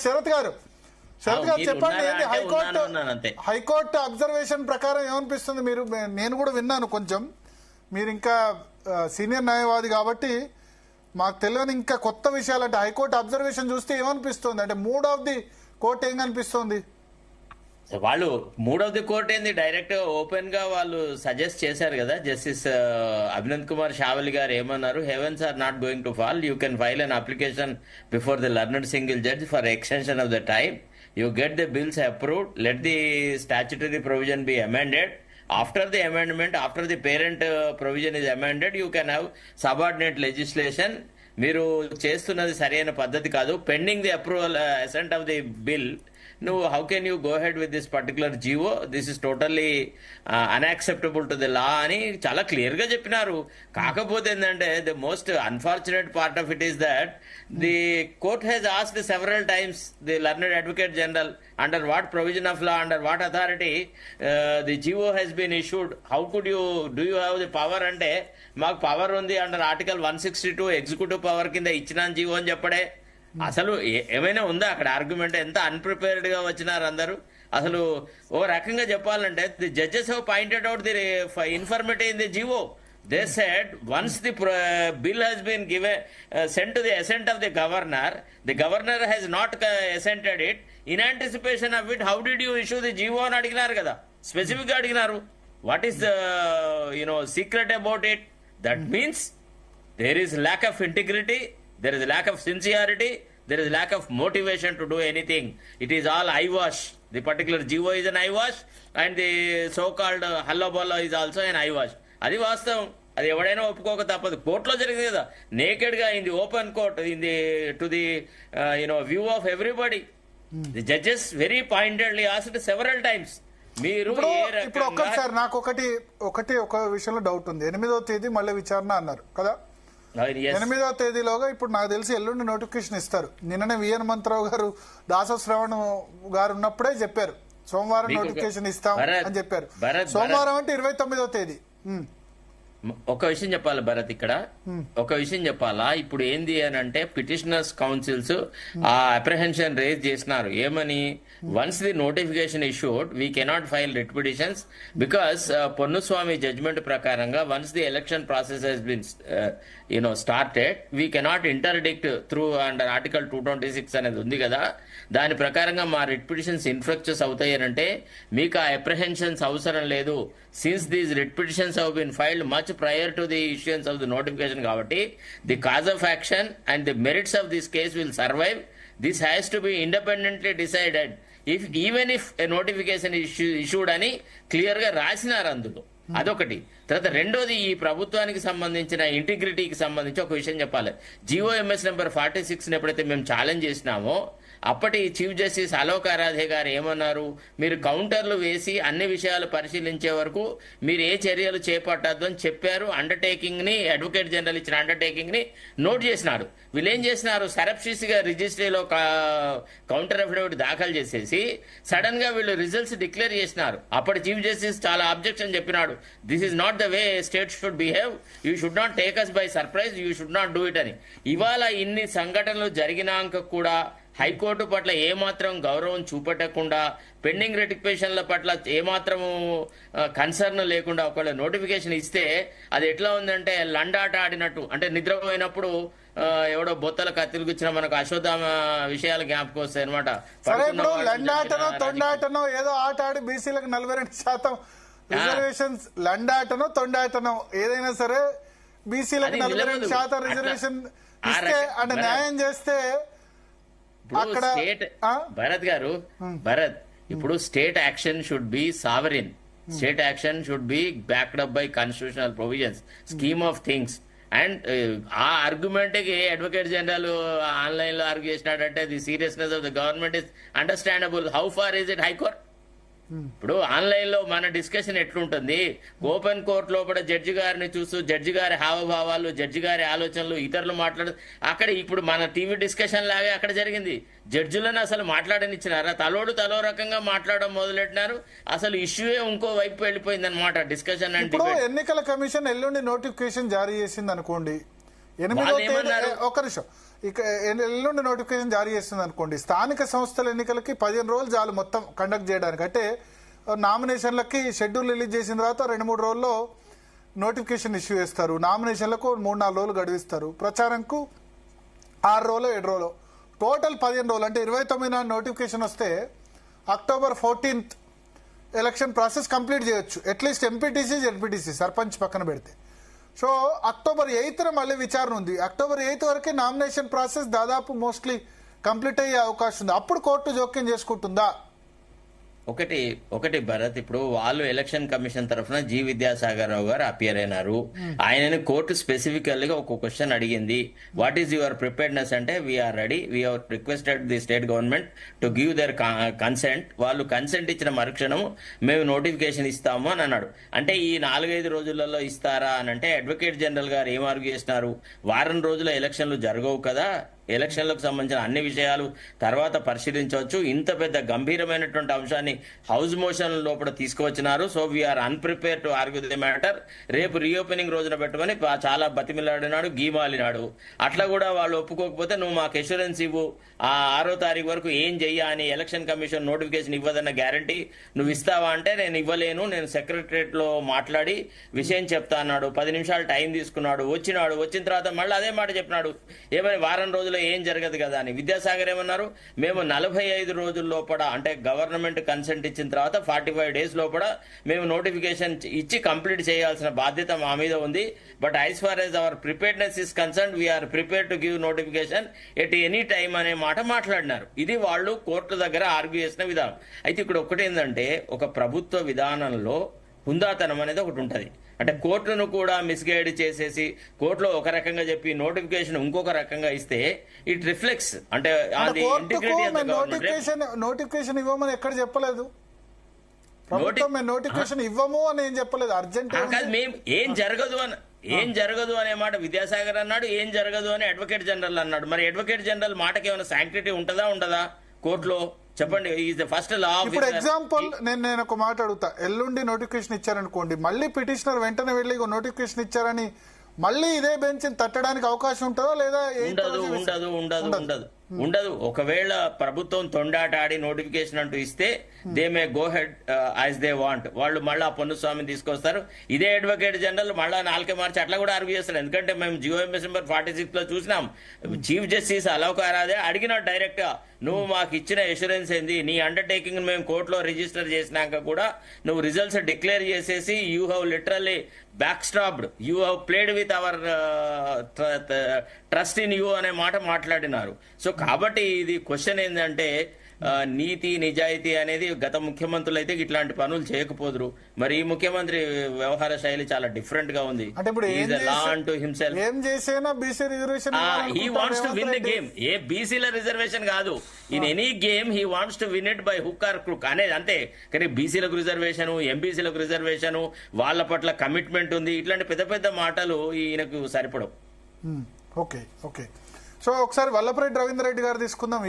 శరత్ గారు చెప్పండి, ఏంటి హైకోర్టు అబ్జర్వేషన్ ప్రకారం ఏమనిపిస్తుంది? నేను కూడా విన్నాను కొంచెం, మీరు ఇంకా సీనియర్ న్యాయవాది కాబట్టి మాకు తెలియని ఇంకా కొత్త విషయాలు. అంటే హైకోర్టు అబ్జర్వేషన్ చూస్తే ఏమనిపిస్తుంది, అంటే మూడ్ ఆఫ్ ది కోర్ట్ ఏం కనిపిస్తుంది? వాళ్ళు మూడ్ ఆఫ్ ది కోర్ట్ ఏంది, డైరెక్ట్ ఓపెన్ గా వాళ్ళు సజెస్ట్ చేశారు కదా. జస్టిస్ అభినంద్ కుమార్ షావలి గారు ఏమన్నారు, heavens are not going to fall, you can file an application before the learned single judge for extension of the time, you get the bills approved, let the statutory provision be amended. After the amendment, after the parent provision is amended, you can have subordinate legislation. మీరు చేస్తున్నది సరైన పద్ధతి కాదు. Pending the approval assent of the bill, నువ్వు how can you go ahead with this particular GO, this is totally unacceptable to the law అని చాలా clear గా చెప్పినారు. కాకపోతే ఏంటంటే the most unfortunate part of it is that the court has asked several times the learned advocate general under what provision of law, under what authority the GO has been issued, how could you do you have the power అంటే మాకు power ఉంది under article 162 executive power కింద ఇచ్చిన GO అని చెప్పడే. అసలు ఏమైనా ఉందా అక్కడ ఆర్గ్యుమెంట్? ఎంత అన్ప్రిపేర్డ్ గా వచ్చినారు అందరూ. అసలు ఓ రకంగా చెప్పాలంటే the judges have pointed out the informative in the GO. They said once the bill has been given sent to the assent of the governor has not assented it. In anticipation of it, how did you issue the GO అని అడిగినారు కదా, specific గా అడిగినారు. What is the secret about it? That means there is lack of integrity, there is lack of sincerity, there is lack of motivation to do anything. It is all eyewash. The particular GO is an eyewash and the so-called halla-bolla is also an eyewash. అది వాస్తవం, అది ఎవడైనా ఒప్పుకోక తప్పదు. కోర్టులో జరిగింది కదా, naked గా in the open court, in the to the view of everybody. The judges very pointedly asked several times. మీరు ఇప్పుడు ఒక్కసారి నాకు ఒక విషయంలో డౌట్ ఉంది. 8వ తేదీ మళ్ళీ విచారణ అన్నారు కదా, 8వ తేదీలోగా ఇప్పుడు నాకు తెలిసి ఎల్లుండి నోటిఫికేషన్ ఇస్తారు. నిన్ననే విఎన్ హనుమంతరావు గారు దాస శ్రవణ్ గారు ఉన్నప్పుడే చెప్పారు సోమవారం నోటిఫికేషన్ ఇస్తాం అని చెప్పారు. సోమవారం అంటే 29వ తేదీ. ఒక విషయం చెప్పాలి భరత్, ఇక్కడ ఒక విషయం చెప్పాలా. ఇప్పుడు ఏంది అని అంటే పిటిషనర్స్ కౌన్సిల్స్ ఆ అప్రహెన్షన్ రేజ్ చేసినారు. ఏమని, once the notification issued we cannot file writ petitions because Ponnuswamy judgment ప్రకారంగా once the election process has been started we cannot interdict through under article 226 అనేది ఉంది కదా, దాని ప్రకారంగా మా రిట్ పిటిషన్స్ ఇన్ఫ్లక్చర్స్ అవుతాయి అని అంటే మీకు ఆ అప్రహెన్షన్స్ అవసరం లేదు. Since these writ petitions have been filed much prior to the issuance of the notification కాబట్టి the cause of action and the merits of this case will survive. This has to be independently decided even if a notification is issued అని clear గా రాసినారు అందులో. అదొకటి. తర్వాత రెండోది, ఈ ప్రభుత్వానికి సంబంధించిన ఇంటిగ్రిటీకి సంబంధించి ఒక విషయం చెప్పాలి. GOMS నెంబర్ 46 ఎప్పుడైతే మేము ఛాలెంజ్ చేసినామో అప్పటి చీఫ్ జస్టిస్ అలోక్ ఆరాధే గారు ఏమన్నారు, మీరు కౌంటర్లు వేసి అన్ని విషయాలు పరిశీలించే వరకు మీరు ఏ చర్యలు చేపట్టద్దు అని చెప్పారు. అండర్టేకింగ్ ని, అడ్వకేట్ జనరల్ ఇచ్చిన అండర్టేకింగ్ ని నోట్ చేసినారు. వీళ్ళు ఏం చేసినారు, సరఫ్షియస్ గా రిజిస్ట్రీలో కౌంటర్ అఫిడవిట్ దాఖలు చేసేసి సడన్ గా వీళ్ళు రిజల్ట్స్ డిక్లేర్ చేసినారు. అప్పటి చీఫ్ జస్టిస్ చాలా అబ్జెక్షన్ చెప్పినాడు, this is not the way state should behave, you should not take us by surprise, you should not do it అని. ఇవాళ ఇన్ని సంఘటనలు జరిగినాక కూడా హైకోర్టు పట్ల ఏమాత్రం గౌరవం చూపెట్టకుండా, పెండింగ్ రెటిఫికేషన్ల పట్ల ఏమాత్రము కన్సర్న్ లేకుండా ఒకవేళ నోటిఫికేషన్ ఇస్తే అది ఎట్లా ఉందంటే లండాట ఆడినట్టు. అంటే నిద్రపోయినప్పుడు ఎవడో బొత్తల కత్తిలు గుచ్చిన మనకు అశ్వత్థామ విషయాలు జ్ఞాపకం వస్తాయి అనమాట. లండాటనో తొండాటనో ఏదో ఆట ఆడి బీసీలకు 42% రిజర్వేషన్స్, లండాటనో తొండాటనో ఏదైనా సరే బీసీలకు 42% రిజర్వేషన్ ఇస్తే అంటే న్యాయం చేస్తే భరత్ గారు, భరత్ ఇప్పుడు state action should be sovereign, state action should be backed up by constitutional provisions, scheme of things. And ఆ ఆర్గ్యుమెంట్ కి అడ్వకేట్ జనరల్ ఆన్లైన్ లో ఆర్గ్యూ చేసినాడంటే the seriousness of the government is understandable. How far is it high court? ఇప్పుడు online లో మన discussion ఎట్లుంటుంది, open court లోపల judge గారిని చూస్తూ జడ్జి గారి హావభావాలు, జడ్జి గారి ఆలోచనలు, ఇతరులు మాట్లాడు అక్కడ ఇప్పుడు మన టీవీ డిస్కషన్ లాగే అక్కడ జరిగింది. జడ్జిలను అసలు మాట్లాడనిచ్చినారా? తలో రకంగా మాట్లాడడం మొదలెట్టినారు. అసలు ఇష్యూయే ఇంకో వైపు వెళ్ళిపోయింది అనమాట డిస్కషన్. అంటే ఎన్నికల కమిషన్ ఎల్లుండి నోటిఫికేషన్ జారీ చేసింది అనుకోండి, 8వ తేదీ, ఒక నిమిషం, ఇక ఎల్లుండి నోటిఫికేషన్ జారీ చేస్తుంది అనుకోండి, స్థానిక సంస్థల ఎన్నికలకి 15 రోజులు చాలు మొత్తం కండక్ట్ చేయడానికి. అంటే నామినేషన్లకి షెడ్యూల్ రిలీజ్ చేసిన తర్వాత 2-3 రోజుల్లో నోటిఫికేషన్ ఇష్యూ చేస్తారు. నామినేషన్లకు 3-4 రోజులు గడువిస్తారు. ప్రచారంకు 6 రోజులు 7 రోజులు, టోటల్ 15 రోజులు. అంటే 29 నాడు నోటిఫికేషన్ వస్తే October 14th election process complete చేయొచ్చు. అట్లీస్ట్ ఎంపీటీసీ జెడ్పీటీసీ సర్పంచ్ పక్కన పెడితే. సో అక్టోబర్ 8th మళ్ళీ విచారణ ఉంది. అక్టోబర్ 8th వరకే నామినేషన్ ప్రాసెస్ దాదాపు మోస్ట్లీ కంప్లీట్ అయ్యే అవకాశం ఉంది. అప్పుడు కోర్టు జోక్యం చేసుకుంటుందా? ఒకటి భరత్, ఇప్పుడు వాళ్ళు ఎలక్షన్ కమిషన్ తరఫున జి విద్యాసాగర్ రావు గారు అపియర్ అయినారు. ఆయనని కోర్టు స్పెసిఫికల్ గా ఒక క్వశ్చన్ అడిగింది, వాట్ ఈస్ యువర్ ప్రిపేర్డ్నెస్ అంటే we are ready, we have requested the state government to give their consent. వాళ్ళు కన్సెంట్ ఇచ్చిన మరుక్షణం మేము నోటిఫికేషన్ ఇస్తాము అని అన్నాడు. అంటే ఈ 4-5 రోజులలో ఇస్తారా అని అంటే అడ్వకేట్ జనరల్ గారు ఏం ఆర్గ్యూ చేస్తున్నారు, వారం రోజుల ఎలక్షన్లు జరగవు కదా, ఎలక్షన్లకు సంబంధించిన అన్ని విషయాలు తర్వాత పరిశీలించవచ్చు, ఇంత పెద్ద గంభీరమైనటువంటి అంశాన్ని హౌస్ మోషన్ లోపల తీసుకువచ్చినారు, so we're unprepared to argue the matter, రేపు రీఓపెనింగ్ రోజున పెట్టుకొని చాలా బతిమిలాడినాడు, గీమాలినాడు. అట్లా కూడా వాళ్ళు ఒప్పుకోకపోతే నువ్వు మాకు ఎష్యూరెన్స్ ఇవ్వు, ఆ 6వ తారీఖు వరకు ఏం చెయ్యా అని ఎలక్షన్ కమిషన్ నోటిఫికేషన్ ఇవ్వదన్న గ్యారంటీ నువ్వు ఇస్తావా అంటే నేను ఇవ్వలేను, నేను సెక్రటరియట్ లో మాట్లాడి విషయం చెప్తా అన్నాడు. 10 నిమిషాలు టైం తీసుకున్నాడు, వచ్చిన తర్వాత మళ్ళీ అదే మాట చెప్పినాడు, ఏమని వారం రోజులు ఏం జరగదు కదా అని. విద్యాసాగర్ ఏమన్నారు, మేము 45 రోజుల లోపల అంటే గవర్నమెంట్ కన్సెంట్ ఇచ్చిన తర్వాత 45 days లోపల మేము నోటిఫికేషన్ ఇచ్చి కంప్లీట్ చేయాల్సిన బాధ్యత మా మీద ఉంది, but as far as our preparedness is concern we are prepare to give notification at any time అనే మాట మాట్లాడినారు. ఇది వాళ్ళు కోర్టు దగ్గర ఆర్గ్యూ చేసిన విధానం. అయితే ఇక్కడ ఒకటి ఏంటంటే, ఒక ప్రభుత్వ విధానంలో హుందాతనం అనేది ఒకటి ఉంటది. అంటే కోర్టును కూడా మిస్గైడ్ చేసేసి కోర్టులో ఒక రకంగా చెప్పి నోటిఫికేషన్ ఇంకొక రకంగా ఇస్తే ఇట్ రిఫ్లెక్ట్స్ అంటే నోటిఫికేషన్ ఇవ్వమని ఎక్కడ చెప్పలేదు, ప్రభుత్వం నోటిఫికేషన్ ఇవ్వము అని ఏం చెప్పలేదు. అర్జెంట్ మేము ఏం జరగదు అనే మాట విద్యాసాగర్ అన్నాడు, ఏం జరగదు అని అడ్వకేట్ జనరల్ అన్నాడు. మరి అడ్వకేట్ జనరల్ మాటకి ఏమైనా శాంక్టిటీ ఉండదా కోర్టులో? చెప్పండి. ఫస్ట్ లా. ఇప్పుడు ఎగ్జాంపుల్ నేను ఒక మాట అడుగుతా, ఎల్లుండి నోటిఫికేషన్ ఇచ్చారనుకోండి, మళ్ళీ పిటిషనర్ వెంటనే వెళ్ళి నోటిఫికేషన్ ఇచ్చారని మళ్ళీ ఇదే బెంచ్ తట్టడానికి అవకాశం ఉంటుందా లేదా? ఉండదు. ఒకవేళ ప్రభుత్వం తొండాట ఆడి నోటిఫికేషన్ అంటూ ఇస్తే they may go head as they want. వాళ్ళు మళ్ళీ ఆ పొన్నుస్వామిని తీసుకొస్తారు. ఇదే అడ్వకేట్ జనరల్ మళ్ళీ 4 మార్చి అట్లా కూడా ఆర్గ్యూ చేస్తారు. ఎందుకంటే మేము జిఓఎంఎస్ నెంబర్ 46 లో చూసినాం, చీఫ్ జస్టిస్ అలోక్ ఆరాధే అడిగినాడు డైరెక్ట్ గా, నువ్వు మాకు ఇచ్చిన ఎష్యూరెన్స్ ఏంది, నీ అండర్టేకింగ్ మేము కోర్టులో రిజిస్టర్ చేసినాక కూడా నువ్వు రిజల్ట్స్ డిక్లేర్ చేసేసి you have literally back stopped, you have played with our trust in you అనే మాట మాట్లాడినారు. సో కాబట్టి ఇది క్వశ్చన్ ఏంటంటే, నీతి నిజాయితీ అనేది గత ముఖ్యమంత్రులు అయితే ఇట్లాంటి పనులు చేయకపోదురు. మరి ఈ ముఖ్యమంత్రి వ్యవహార శైలి చాలా డిఫరెంట్ గా ఉంది. He wants to win the game. ఏ బీసీల రిజర్వేషన్ కాదు, in any game he wants to win it by hook or crook అనేది అంతే. కానీ బీసీలకు రిజర్వేషన్, ఎంబీసీలకు రిజర్వేషన్, వాళ్ళ పట్ల కమిట్మెంట్ ఉంది, ఇట్లాంటి పెద్ద పెద్ద మాటలు ఈయనకు సరిపడవు. ఓకే. సో ఒకసారి వల్లభరెడ్డి రవీంద్ర రెడ్డి గారు తీసుకుందాం.